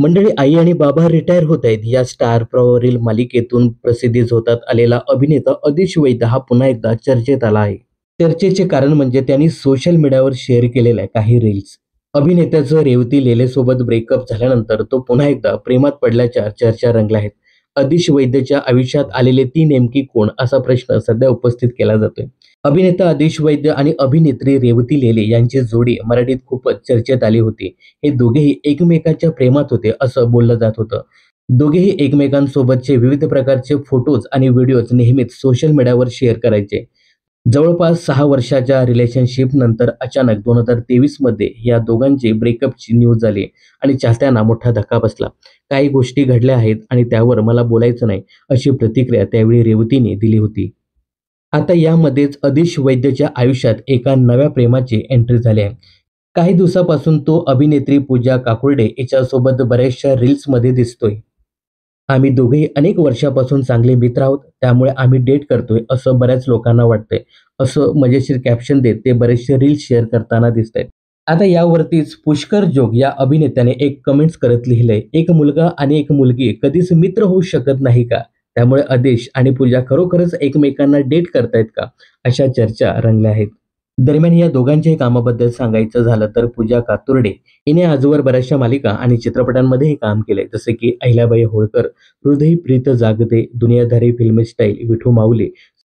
मंडळी, आई आणि बाबा रिटायर होत आहेत या स्टार प्रवाहावरील मालिकेतून प्रसिद्धीस होतात आलेला अभिनेता आदिश वैद्य हा पुन्हा एकदा चर्चेत आला आहे. चर्चेचे कारण म्हणजे त्यांनी सोशल मीडियावर शेअर केलेल्या काही रील्स. अभिनेत्याचं रेवती लेलेसोबत ब्रेकअप झाल्यानंतर तो पुन्हा एकदा प्रेमात पडल्याच्या चर्चा रंगल्या आहेत. आदिश वैद्यच्या आयुष्यात आलेले ती नेमकी कोण असा प्रश्न सध्या उपस्थित केला जातोय. अभिनेता आदिश वैद्य आणि अभिनेत्री रेवती लेले यांची जोडी मराठीत खूपच चर्चेत आली होती. हे दोघेही एकमेकांच्या प्रेमात होते असं बोललं जात होतं. दोघेही एकमेकांसोबतचे विविध प्रकारचे फोटोज आणि व्हिडिओज नेहमीच सोशल मीडियावर शेअर करायचे. जवळपास 6 वर्षाच्या रिलेशनशिप नंतर अचानक 2023 मध्ये या दोघांची ब्रेकअपची न्यूज आली आणि चाहत्यांना मोठा धक्का बसला. काही गोष्टी घडल्या आहेत आणि त्यावर मला बोलायचं नाही, अशी प्रतिक्रिया त्यावेळी रेवतीने दिली होती. आता यामध्येच आदिश वैद्यच्या आयुष्यात एका नव्या प्रेमाची एंट्री झाली आहे. काही दिवसापासून तो अभिनेत्री पूजा काकुर्डे हिच्यासोबत बऱ्याचशा रील्समध्ये दिसतोय. आम्ही दोघेही अनेक वर्षापासून चांगले मित्र आहोत, त्यामुळे आम्ही डेट करतोय असं बऱ्याच लोकांना वाटतंय, असं मजेशीर कॅप्शन देत ते बरेचसे रील्स शेअर करताना दिसतायत. आता यावरतीच पुष्कर जोग या अभिनेत्याने एक कमेंट्स करत लिहिलंय, एक मुलगा आणि एक मुलगी कधीच मित्र होऊ शकत नाही का? त्यामुळे आदिश आणि पूजा खरोखरच एकमेकांना डेट करतायत का? अशा चर्चा रंगल्या आहेत. दरम्यान या दोघांच्याही कामाबद्दल सांगायचं झालं तर पूजा कातुर्डे हिने आजवर बऱ्याचशा मालिका आणि चित्रपटांमध्येही काम केलंय, जसे की अहिल्याबाई होळकर, हृदय प्रीत जागते, दुनियादारी फिल्मी स्टाईल, विठू माऊली,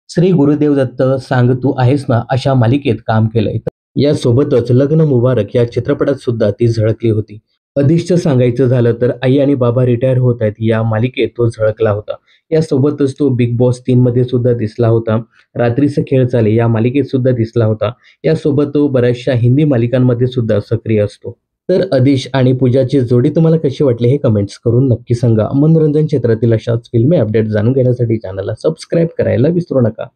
श्री गुरुदेव दत्त, सांग तू आहेस ना अशा मालिकेत काम केलंय. यासोबतच लग्न मुबारक या चित्रपटात सुद्धा ती झळकली होती. अधिष्ठ सांगायचं झालं तर आई आणि बाबा रिटायर होत आहेत या मालिकेत तो झळकला होता. यासोबतच तो बिग बॉस 3 मध्ये सुद्धा दिसला होता. रात्रीचे खेळ चाले या मालिकेत सुद्धा दिसला होता. यासोबत तो बऱ्याचशा हिंदी मालिकांमध्ये सुद्धा सक्रिय असतो. तर अधिश आणि पूजाची जोडी तुम्हाला कशी वाटली हे कमेंट्स करून नक्की सांगा. मनोरंजन क्षेत्रातील अशाच फिल्मी अपडेट जाणून घेण्यासाठी चॅनलला सबस्क्राईब करायला विसरू नका.